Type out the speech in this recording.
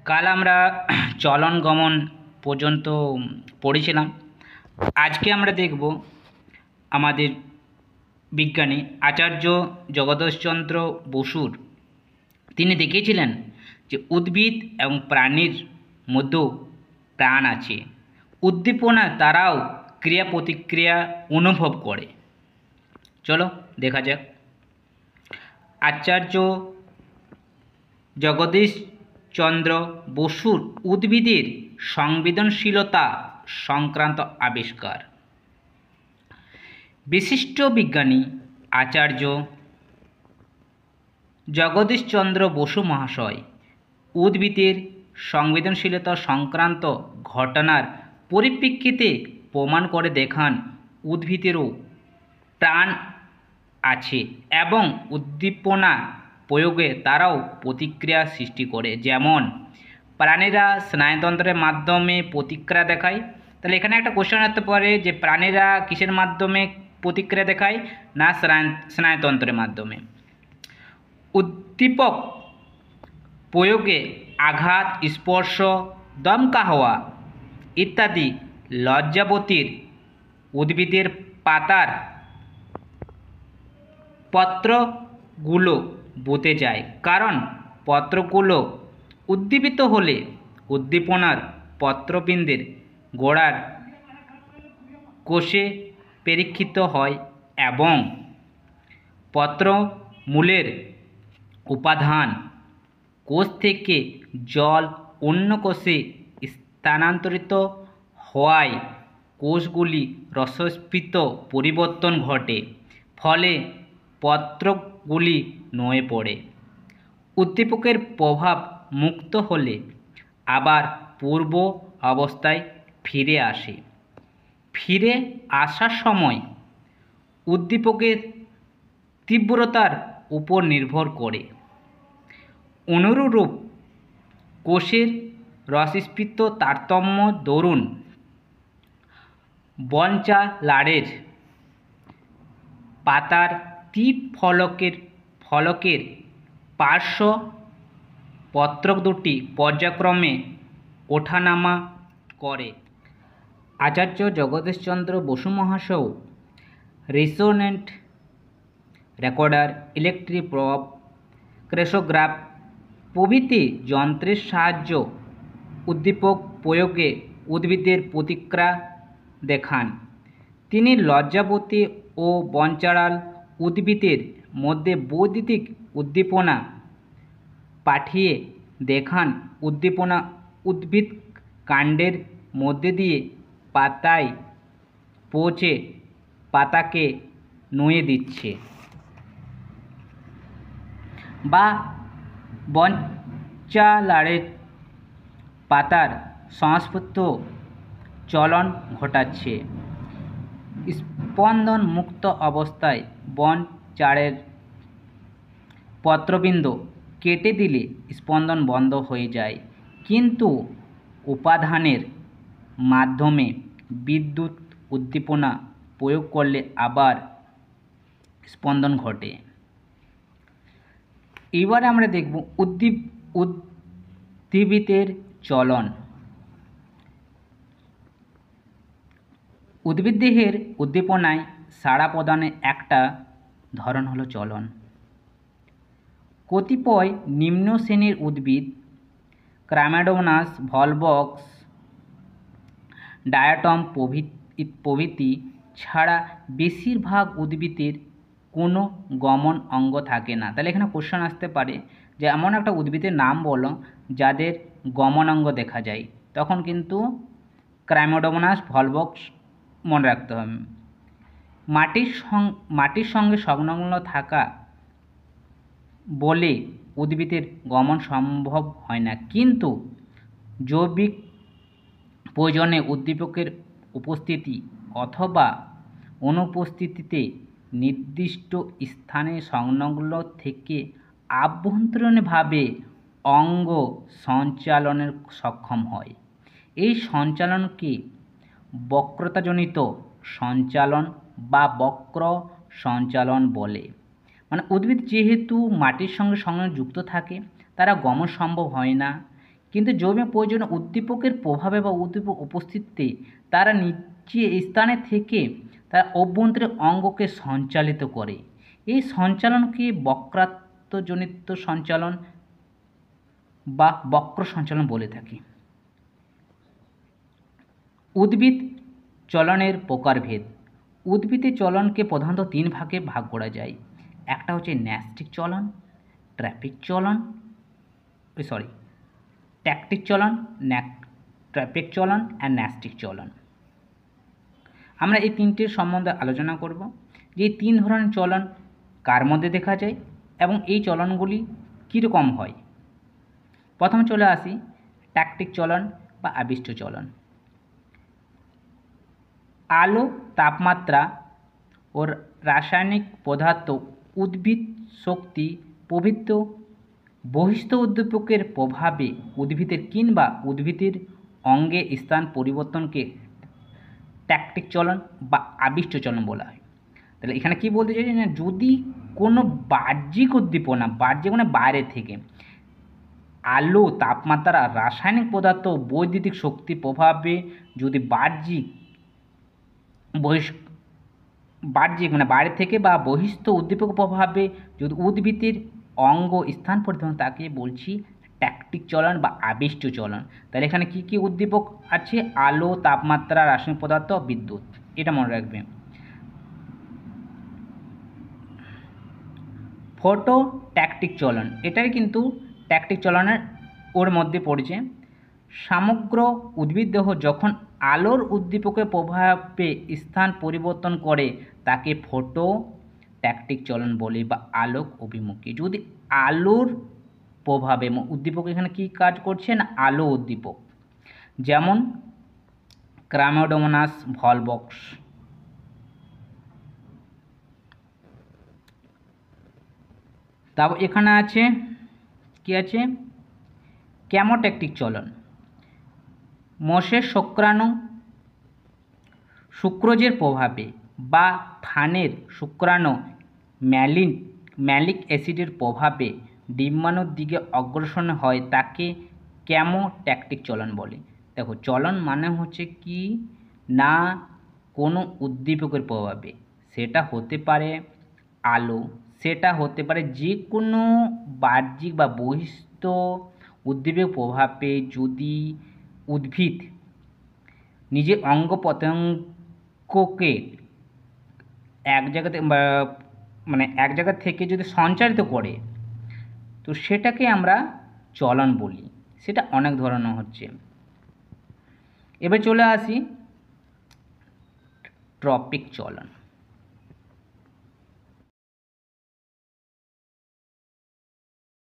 কাল আমরা চলন গমন পর্যন্ত পড়েছিলাম। আজকে আমরা দেখব আমাদের বিজ্ঞানী আচার্য জগদীশচন্দ্র বসুর তিনি দেখিয়েছিলেন যে উদ্ভিদ এবং প্রাণীর মধ্যেও প্রাণ আছে। উদ্দীপনা তারাও ক্রিয়া প্রতিক্রিয়া অনুভব করে। চলো দেখা যাক। আচার্য জগদীশচন্দ্র বসুর উদ্ভিদের সংবেদনশীলতা সংক্রান্ত আবিষ্কার। বিশিষ্ট বিজ্ঞানী আচার্য জগদীশচন্দ্র বসু মহাশয় উদ্ভিদের সংবেদনশীলতা সংক্রান্ত ঘটনার পরিপ্রেক্ষিতে প্রমাণ করে দেখান উদ্ভিদেরও প্রাণ আছে এবং উদ্দীপনা প্রয়োগে তারাও প্রতিক্রিয়া সৃষ্টি করে। যেমন প্রাণীরা স্নায়ুতন্ত্রের মাধ্যমে প্রতিক্রিয়া দেখায়। তাহলে এখানে একটা কোশ্চেন আসতে পারে যে প্রাণীরা কিসের মাধ্যমে প্রতিক্রিয়া দেখায়? না, স্নায়ুতন্ত্রের মাধ্যমে। উদ্দীপক প্রয়োগে আঘাত, স্পর্শ, দমকা হওয়া ইত্যাদি লজ্জাবতীর উদ্ভিদের পাতার পত্রগুলো বুতে যায়, কারণ পত্রগুলো উদ্দীপিত হলে উদ্দীপনার পত্রবিন্দের গোড়ার কোষে পরীক্ষিত হয় এবং পত্রমূলের উপাদান কোষ থেকে জল অন্য কোষে স্থানান্তরিত হওয়ায় কোষগুলি রসস্ফীত পরিবর্তন ঘটে, ফলে পত্রগুলি নুয়ে পড়ে। উদ্দীপকের প্রভাব মুক্ত হলে আবার পূর্ব অবস্থায় ফিরে আসে। ফিরে আসার সময় উদ্দীপকের তীব্রতার উপর নির্ভর করে। অনুরূপ কোষের রসস্ফীত তারতম্য দরুন বনচালাড়ের পাতার টিপ ফলকের পার্শ্ব পত্রক দুটি পর্যায়ক্রমে ওঠানামা করে। আচার্য জগদীশচন্দ্র বসু মহাশয় রেসোনেন্ট রেকর্ডার, ইলেকট্রিক প্রব, ক্রেস্টোগ্রাফ প্রভৃতি যন্ত্রের সাহায্য উদ্দীপক প্রয়োগে উদ্ভিদের প্রতিক্রিয়া দেখান। তিনি লজ্জাবতী ও বনচাঁড়াল উদ্ভিদের মধ্যে বৈদ্যুতিক উদ্দীপনা পাঠিয়ে দেখান উদ্দীপনা উদ্ভিদ কাণ্ডের মধ্যে দিয়ে পাতায় পৌঁছে পাতাকে নুয়ে দিচ্ছে বা বনচাঁড়ালের পাতার সংস্পর্শ চলন ঘটাচ্ছে। স্পন্দন মুক্ত অবস্থায় বনচাঁড়ের পত্রবিন্দ কেটে দিলে স্পন্দন বন্ধ হয়ে যায়, কিন্তু উপাদানের মাধ্যমে বিদ্যুৎ উদ্দীপনা প্রয়োগ করলে আবার স্পন্দন ঘটে। এবারে আমরা দেখব উদ্ভিদের চলন। উদ্ভিদদেহের উদ্দীপনায় সাড়া প্রদানের একটা ধরন হলো চলন। কতিপয় নিম্ন শ্রেণীর উদ্ভিদ ক্রাইমেডোমোনাস, ভলভক্স, ডায়াটম প্রভৃতি ছাড়া বেশিরভাগ উদ্ভিদের কোনো গমন অঙ্গ থাকে না। তাহলে এখানে কোশ্চেন আসতে পারে যে এমন একটা উদ্ভিদের নাম বলো যাদের গমন অঙ্গ দেখা যায়, তখন কিন্তু ক্রাইমেডোমোনাস, ভলভক্স মনে রাখতে হবে। মাটির সঙ্গে সংলগ্ন থাকা বলে উদ্ভিদের গমন সম্ভব হয় না, কিন্তু জৈবিক প্রয়োজনে উদ্দীপকের উপস্থিতি অথবা অনুপস্থিতিতে নির্দিষ্ট স্থানে সংলগ্ন থেকে আভ্যন্তরীণভাবে অঙ্গ সঞ্চালনের সক্ষম হয়। এই সঞ্চালনকে বক্রতাজনিত সঞ্চালন বা বক্র সঞ্চালন বলে। মানে উদ্ভিদ যেহেতু মাটির সঙ্গে যুক্ত থাকে, তারা গমন সম্ভব হয় না, কিন্তু জৈবিক প্রয়োজনে উদ্দীপকের প্রভাবে বা উদ্দীপক উপস্থিতিতে তারা নিচে স্থানে থেকে তার অভ্যন্তরীণ অঙ্গকে সঞ্চালিত করে। এই সঞ্চালনকে বক্রাত্মজনিত সঞ্চালন বা বক্র সঞ্চালন বলে থাকি। উদ্ভিদ চলনের প্রকারভেদ। উদ্ভিদের চলনকে প্রধানত 3 ভাগে ভাগ করা যায়। একটা হচ্ছে ন্যাস্টিক চলন, ট্র্যাপিক চলন, ট্যাকটিক চলন, ট্র্যাপিক চলন অ্যান্ড ন্যাস্টিক চলন। আমরা এই তিনটির সম্বন্ধে আলোচনা করব যে এই 3 ধরনের চলন কার মধ্যে দেখা যায় এবং এই চলনগুলি কীরকম হয়। প্রথমে চলে আসি ট্যাকটিক চলন বা আবিষ্ট চলন। আলো, তাপমাত্রা ও রাসায়নিক পদার্থ, উদ্ভিদ শক্তি প্রভৃতি বহিস্থ উদ্দীপকের প্রভাবে উদ্ভিদের কিংবা উদ্ভিদের অঙ্গে স্থান পরিবর্তনকে ট্যাকটিক চলন বা আবিষ্ট চলন বলা হয়। তাহলে এখানে কি বলতে চাইছি না, যদি কোনো বাহ্যিক উদ্দীপনা, বাহ্যিক মানে বাইরে থেকে আলো, তাপমাত্রা, রাসায়নিক পদার্থ, বৈদ্যুতিক শক্তি প্রভাবে যদি বাহ্যিক মানে বাইরে থেকে বা বহিস্থ উদ্দীপক প্রভাবে যদি উদ্ভিদের অঙ্গ স্থান পরিবর্তন, তাকে বলছি ট্যাকটিক চলন বা আবিষ্ট চলন। তাহলে এখানে কি কি উদ্দীপক আছে? আলো, তাপমাত্রা, রাসায়নিক পদার্থ, বিদ্যুৎ। এটা মনে রাখবে। ফটো ট্যাকটিক চলন, এটাই কিন্তু ট্যাকটিক চলনের ওর মধ্যে পড়ছে। সমগ্র উদ্ভিদদেহ যখন আলোর উদ্দীপকের প্রভাবে স্থান পরিবর্তন করে তাকে ফটো ট্যাকটিক চলন বলে বা আলোক অভিমুখী। যদি আলোর প্রভাবে উদ্দীপক এখানে কি কাজ করছে না, আলো উদ্দীপক, যেমন ক্রামাডোমোনাস ভলভক্স। তারপর এখানে আছে কি আছে, কেমোট্যাকটিক চলন। মোষের শুক্রাণু সুক্রোজের প্রভাবে বা ফানের শুক্রাণু ম্যালিক অ্যাসিডের প্রভাবে ডিম্বাণুর দিকে অগ্রসর হয় তাকে কেমোট্যাকটিক চলন বলে। দেখো, চলন মানে হচ্ছে কি না, কোনো উদ্দীপকের প্রভাবে, সেটা হতে পারে আলো, সেটা হতে পারে যে কোনো বাহ্যিক বা বহিস্থ উদ্দীপক প্রভাবে যদি উদ্ভিদ নিজের অঙ্গ প্রত্যঙ্গকে এক জায়গা থেকে যদি সঞ্চারিত করে, তো সেটাকে আমরা চলন বলি। সেটা অনেক ধরনের হচ্ছে। এবার চলে আসি ট্রপিক চলন।